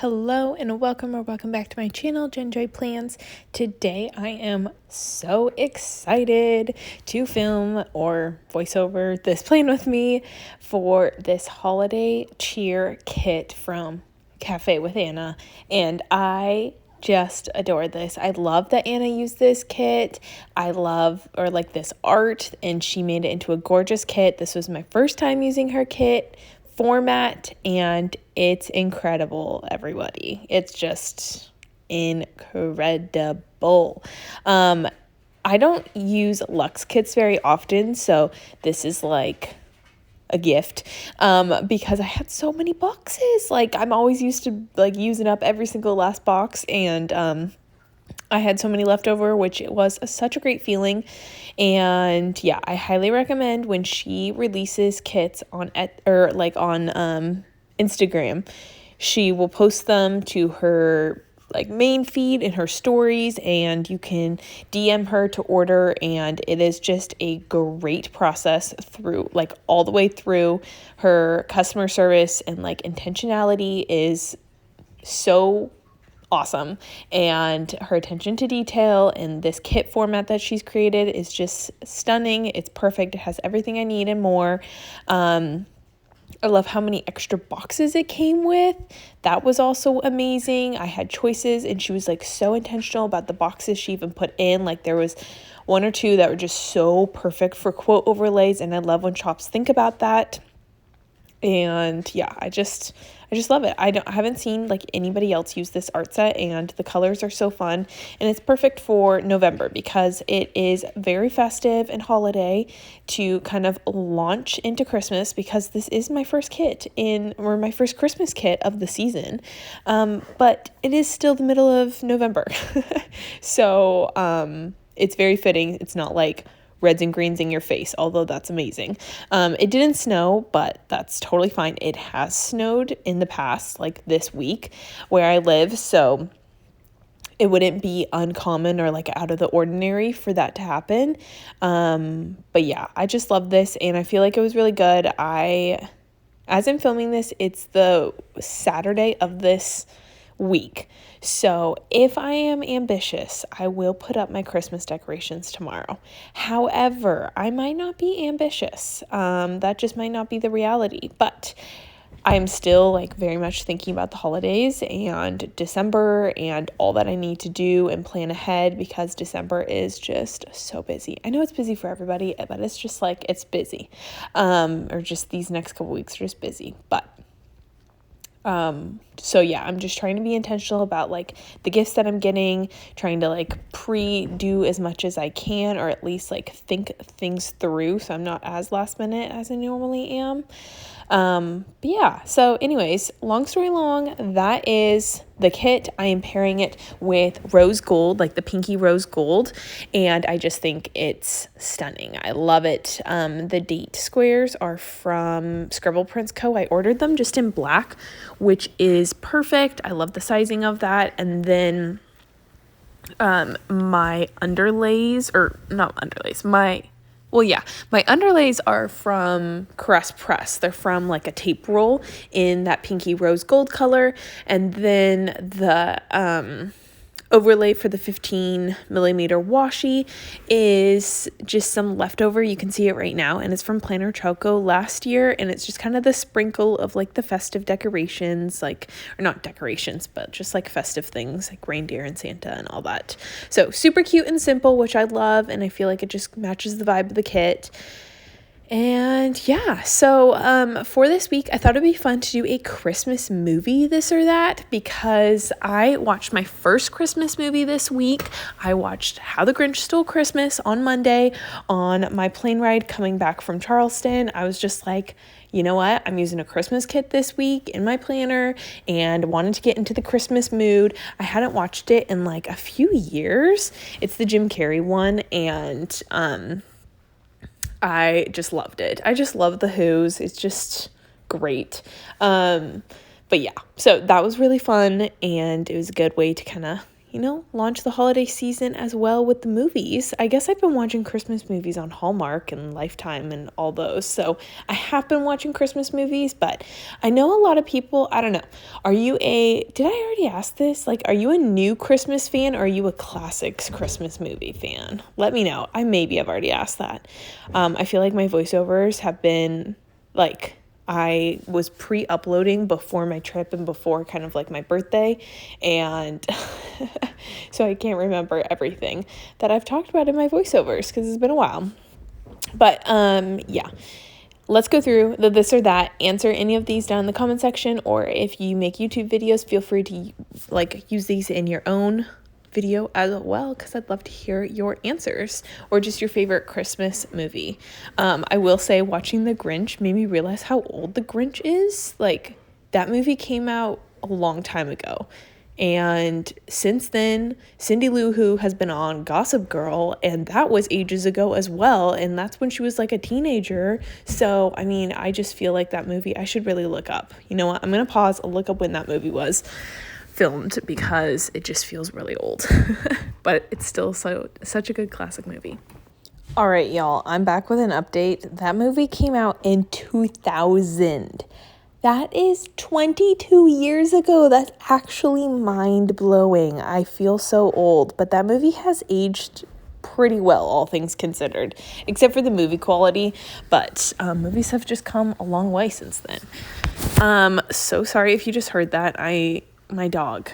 Hello and welcome back to my channel, Joy Plans. Today I am so excited to film or voiceover this plan with me for this holiday cheer kit from Cafe with Anna, and I just adore this. I love that Anna used this kit. I love this art, and she made it into a gorgeous kit. This was my first time using her kit format, and it's incredible, everybody. It's just incredible. I don't use Luxe kits very often, so this is like a gift because I had so many boxes. Like, I'm always used to like using up every single last box, and I had so many left over, which it was such a great feeling. And yeah, I highly recommend when she releases kits on Instagram. She will post them to her main feed in her stories, and you can DM her to order, and it is just a great process through all the way through. Her customer service and intentionality is so awesome, and her attention to detail and this kit format that she's created is just stunning. It's perfect. It has everything I need and more. I love how many extra boxes it came with. That was also amazing. I had choices, and she was so intentional about the boxes she even put in. There was one or two that were just so perfect for quote overlays, and I love when shops think about that. And yeah, I just love it. I haven't seen anybody else use this art set, and the colors are so fun, and it's perfect for November because it is very festive and holiday to kind of launch into Christmas, because this is my first my first Christmas kit of the season. But it is still the middle of November. So, it's very fitting. It's not reds and greens in your face, although that's amazing. It didn't snow, but that's totally fine. It has snowed in the past, this week where I live, so it wouldn't be uncommon or out of the ordinary for that to happen. But yeah, I just love this, and I feel like it was really good. As I'm filming this, it's the Saturday of this week. So if I am ambitious, I will put up my Christmas decorations tomorrow. However, I might not be ambitious. That just might not be the reality, but I'm still very much thinking about the holidays and December and all that I need to do and plan ahead, because December is just so busy. I know it's busy for everybody, but it's just it's busy. Or just these next couple weeks are just busy, but so yeah, I'm just trying to be intentional about the gifts that I'm getting, trying to pre-do as much as I can, or at least think things through, so I'm not as last minute as I normally am. But yeah, so anyways, long story long, that is the kit. I am pairing it with rose gold, the pinky rose gold, and I just think it's stunning. I love it. The date squares are from Coffee Monsterz Co. I ordered them just in black, which is perfect. I love the sizing of that. And then my underlays are from Caress Press. They're from a tape roll in that pinky rose gold color. And then the overlay for the 15 millimeter washi is just some leftover. You can see it right now, and it's from Planner Choco last year, and it's just kind of the sprinkle of the festive decorations, or not decorations, but just festive things like reindeer and Santa and all that. So super cute and simple, which I love, and I feel like it just matches the vibe of the kit. And yeah, so for this week, I thought it'd be fun to do a Christmas movie, this or that, because I watched my first Christmas movie this week. I watched How the Grinch Stole Christmas on Monday on my plane ride coming back from Charleston. I was just you know what? I'm using a Christmas kit this week in my planner and wanted to get into the Christmas mood. I hadn't watched it in a few years. It's the Jim Carrey one, and I just loved it. I just love the Who's. It's just great. But yeah, so that was really fun, and it was a good way to kind of, launch the holiday season as well with the movies. I guess I've been watching Christmas movies on Hallmark and Lifetime and all those. So I have been watching Christmas movies, but I know a lot of people, I don't know. Did I already ask this? Like, are you a new Christmas fan or are you a classics Christmas movie fan? Let me know. Maybe I've already asked that. I feel like my voiceovers have been like, I was pre-uploading before my trip and before kind of like my birthday, and so I can't remember everything that I've talked about in my voiceovers because it's been a while. But yeah, let's go through the this or that. Answer any of these down in the comment section, or if you make YouTube videos, feel free to use these in your own video as well, because I'd love to hear your answers or just your favorite Christmas movie. I will say watching The Grinch made me realize how old The Grinch is. Like, that movie came out a long time ago, and since then Cindy Lou Who has been on Gossip Girl, and that was ages ago as well, and that's when she was like a teenager. So I just feel like that movie I should really look up. You know what, I'm gonna pause. I'll look up when that movie was filmed because it just feels really old. But it's still such a good classic movie. All right, y'all, I'm back with an update. That movie came out in 2000. That is 22 years ago. That's actually mind-blowing. I feel so old, but that movie has aged pretty well, all things considered, except for the movie quality. But movies have just come a long way since then. So sorry if you just heard that. My dog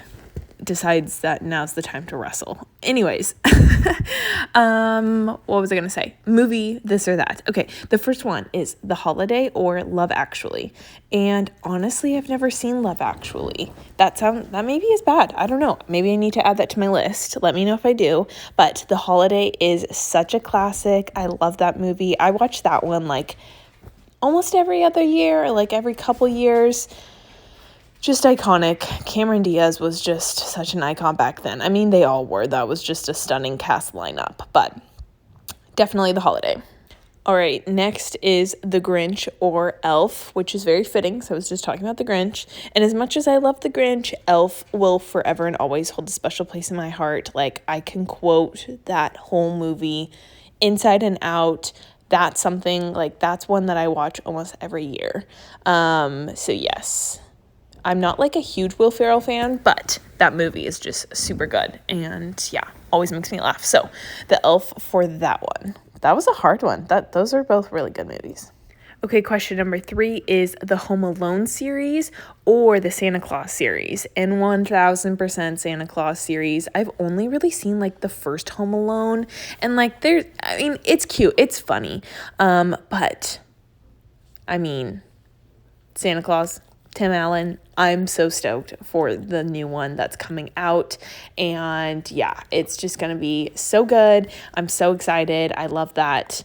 decides that now's the time to wrestle. Anyways, what was I going to say? Movie, this or that. Okay, the first one is The Holiday or Love Actually. And honestly, I've never seen Love Actually. That maybe is bad. I don't know. Maybe I need to add that to my list. Let me know if I do. But The Holiday is such a classic. I love that movie. I watch that one like almost every other year, like every couple years. Just iconic. Cameron Diaz was just such an icon back then. They all were. That was just a stunning cast lineup, but definitely The Holiday. All right, next is The Grinch or Elf, which is very fitting. So I was just talking about The Grinch. And as much as I love The Grinch, Elf will forever and always hold a special place in my heart. Like, I can quote that whole movie inside and out. That's something, like, that's one that I watch almost every year. So yes. I'm not like a huge Will Ferrell fan, but that movie is just super good. And yeah, always makes me laugh. So The Elf for that one. That was a hard one. Those are both really good movies. Okay, question number 3 is the Home Alone series or the Santa Claus series. And 1000% Santa Claus series. I've only really seen like the first Home Alone. And like it's cute. It's funny. But Santa Claus, Tim Allen, I'm so stoked for the new one that's coming out. And yeah, it's just going to be so good. I'm so excited. I love that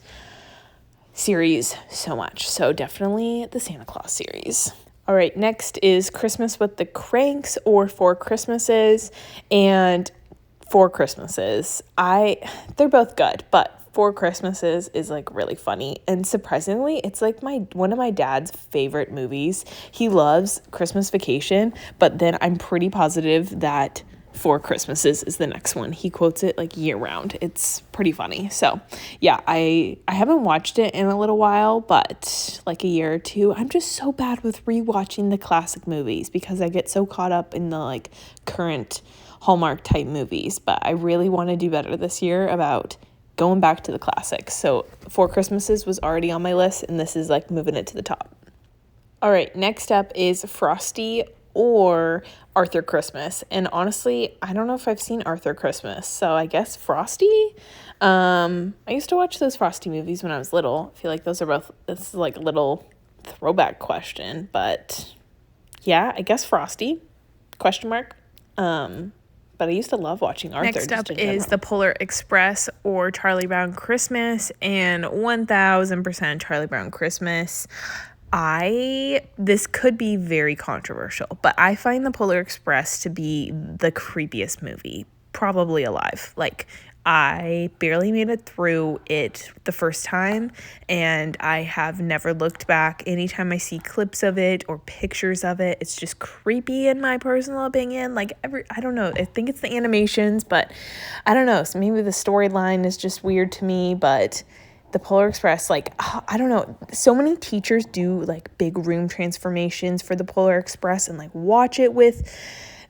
series so much. So definitely the Santa Claus series. All right, next is Christmas with the Cranks or Four Christmases. And Four Christmases, they're both good, but Four Christmases is like really funny, and surprisingly it's like one of my dad's favorite movies. He loves Christmas Vacation, but then I'm pretty positive that Four Christmases is the next one. He quotes it like year round. It's pretty funny. So yeah, I haven't watched it in a little while, but like a year or two. I'm just so bad with rewatching the classic movies because I get so caught up in the like current Hallmark type movies, but I really want to do better this year about going back to the classics. So Four Christmases was already on my list, and this is like moving it to the top. All right, next up is Frosty or Arthur Christmas. And honestly, I don't know if I've seen Arthur Christmas, so I guess Frosty. I used to watch those Frosty movies when I was little. I feel like this is like a little throwback question, but yeah, I guess Frosty, question mark. But I used to love watching Arthur. Next up is The Polar Express or Charlie Brown Christmas, and 1000% Charlie Brown Christmas. This could be very controversial, but I find The Polar Express to be the creepiest movie probably alive. Like, I barely made it through it the first time, and I have never looked back. Anytime I see clips of it or pictures of it, it's just creepy in my personal opinion. Like I don't know, I think it's the animations, but I don't know. So maybe the storyline is just weird to me, but the Polar Express, like, I don't know. So many teachers do like big room transformations for the Polar Express and like watch it with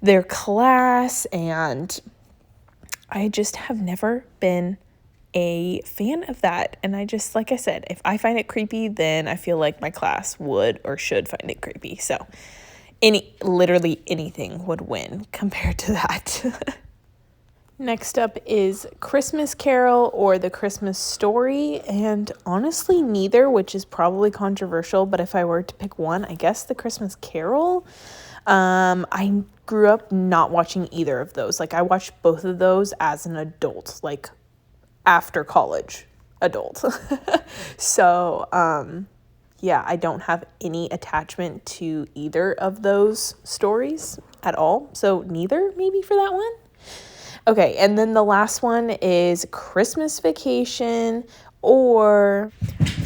their class, and I just have never been a fan of that. And I just, like I said, if I find it creepy, then I feel like my class would or should find it creepy. So literally anything would win compared to that. Next up is Christmas Carol or The Christmas Story, and honestly neither, which is probably controversial, but if I were to pick one, I guess The Christmas Carol. I grew up not watching either of those. Like, I watched both of those as an adult, like after college adult. So, yeah, I don't have any attachment to either of those stories at all. So neither, maybe, for that one. Okay, and then the last one is Christmas Vacation or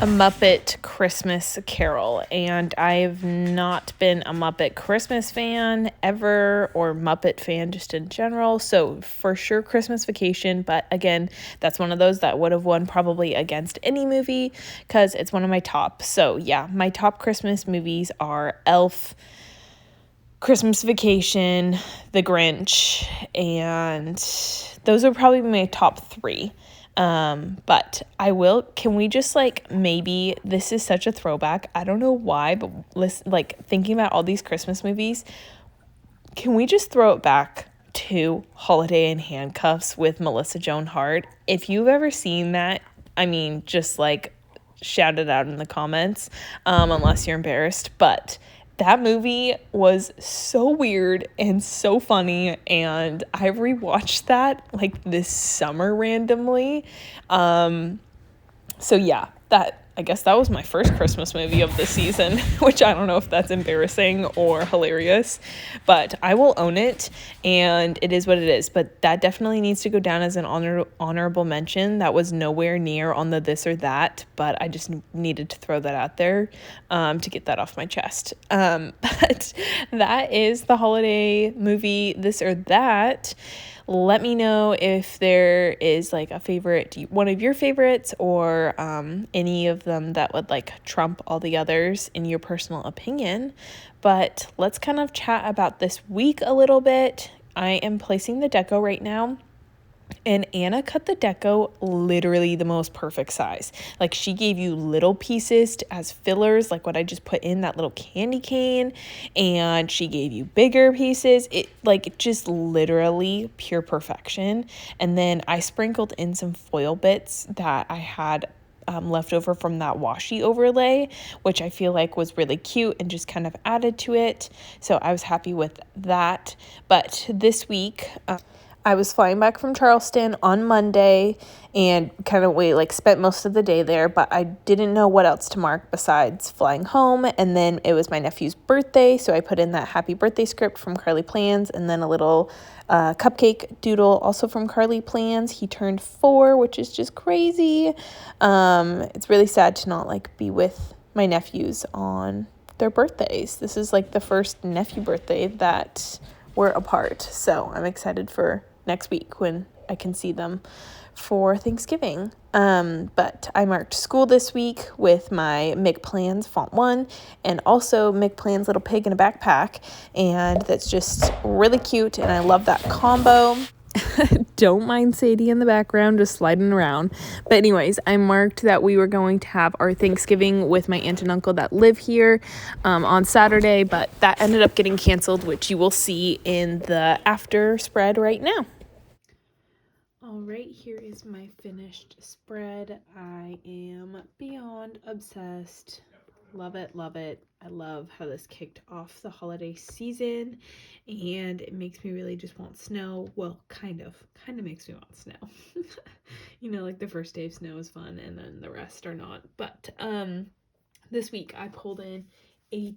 A Muppet Christmas Carol. And I've not been a Muppet Christmas fan ever, or Muppet fan just in general. So for sure Christmas Vacation, but again, that's one of those that would have won probably against any movie because it's one of my top. So yeah, my top Christmas movies are Elf, Christmas Vacation, The Grinch, and those are probably my top three. But can we just like, maybe this is such a throwback. I don't know why, but listen, like thinking about all these Christmas movies, can we just throw it back to Holiday in Handcuffs with Melissa Joan Hart? If you've ever seen that, I mean, just like shout it out in the comments, unless you're embarrassed, but that movie was so weird and so funny, and I rewatched that like this summer randomly. So yeah, I guess that was my first Christmas movie of the season, which I don't know if that's embarrassing or hilarious, but I will own it, and it is what it is. But that definitely needs to go down as an honorable mention. That was nowhere near on the this or that, but I just needed to throw that out there to get that off my chest. But that is the holiday movie this or that. Let me know if there is like a favorite, one of your favorites, or any of them that would like trump all the others in your personal opinion. But let's kind of chat about this week a little bit. I am placing the deco right now, and Anna cut the deco literally the most perfect size. Like, she gave you little pieces as fillers, like what I just put in that little candy cane, and she gave you bigger pieces. It like just literally pure perfection. And then I sprinkled in some foil bits that I had left over from that washi overlay, which I feel like was really cute and just kind of added to it. So I was happy with that. But this week, I was flying back from Charleston on Monday and spent most of the day there, but I didn't know what else to mark besides flying home. And then it was my nephew's birthday, so I put in that happy birthday script from Carly Plans, and then a little cupcake doodle also from Carly Plans. He turned 4, which is just crazy. It's really sad to not like be with my nephews on their birthdays. This is like the first nephew birthday that we're apart, so I'm excited for next week when I can see them for Thanksgiving. But I marked school this week with my McPlans Font 1 and also McPlans Little Pig in a Backpack, and that's just really cute, and I love that combo. Don't mind Sadie in the background just sliding around. But anyways, I marked that we were going to have our Thanksgiving with my aunt and uncle that live here on Saturday, but that ended up getting canceled, which you will see in the after spread right now. All right, here is my finished spread. I am beyond obsessed. Love it, love it. I love how this kicked off the holiday season, and it makes me really just want snow. Well, kind of makes me want snow. You know, like the first day of snow is fun, and then the rest are not. But this week I pulled in a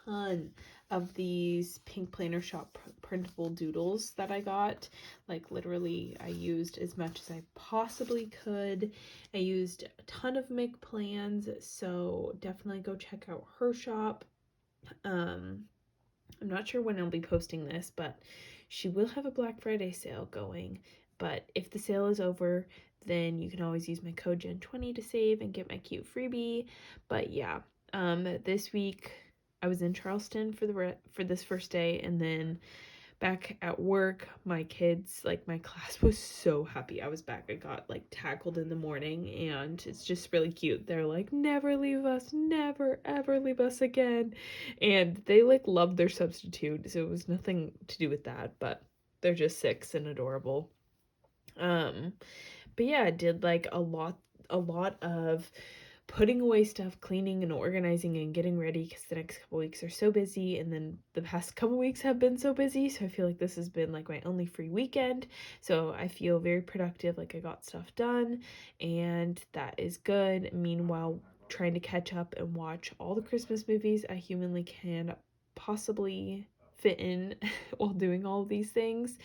ton of these Pink Planner Shop printable doodles that I got. Like literally I used as much as I possibly could. I used a ton of Mick plans, so definitely go check out her shop. I'm not sure when I'll be posting this, but she will have a Black Friday sale going. But if the sale is over, then you can always use my code Gen20 to save and get my cute freebie. But yeah, this week I was in Charleston for this first day, and then back at work, my kids, like my class was so happy I was back. I got like tackled in the morning, and it's just really cute. They're like, never leave us, never ever leave us again. And they like loved their substitute, so it was nothing to do with that, but they're just 6 and adorable. But yeah, I did like a lot of putting away stuff, cleaning and organizing and getting ready, because the next couple weeks are so busy, and then the past couple weeks have been so busy, so I feel like this has been like my only free weekend, so I feel very productive, like I got stuff done, and that is good. Meanwhile, trying to catch up and watch all the Christmas movies I humanly can possibly fit in while doing all of these things.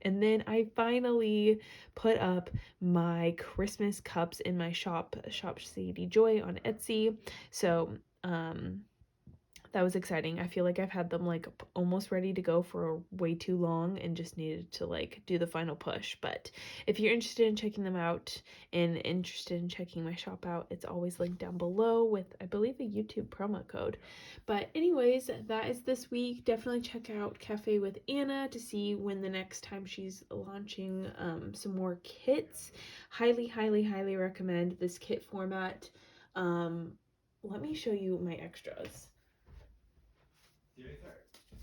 And then I finally put up my Christmas cups in my shop Sadie Joy on Etsy. So that was exciting. I feel like I've had them like almost ready to go for way too long and just needed to like do the final push. But if you're interested in checking them out and interested in checking my shop out, it's always linked down below with, I believe, a YouTube promo code. But anyways, that is this week. Definitely check out Cafe with Anna to see when the next time she's launching some more kits. Highly, highly, highly recommend this kit format. Let me show you my extras.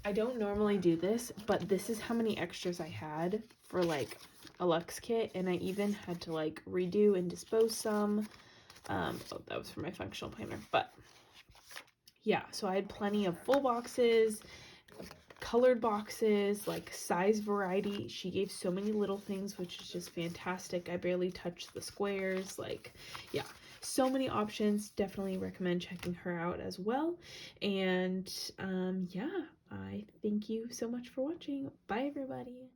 I don't normally do this, but this is how many extras I had for like a Luxe kit, and I even had to like redo and dispose some. Oh, that was for my functional planner, but yeah, so I had plenty of full boxes, colored boxes, like size variety. She gave so many little things, which is just fantastic. I barely touched the squares. Like, yeah, so many options. Definitely recommend checking her out as well. And yeah, I thank you so much for watching. Bye, everybody.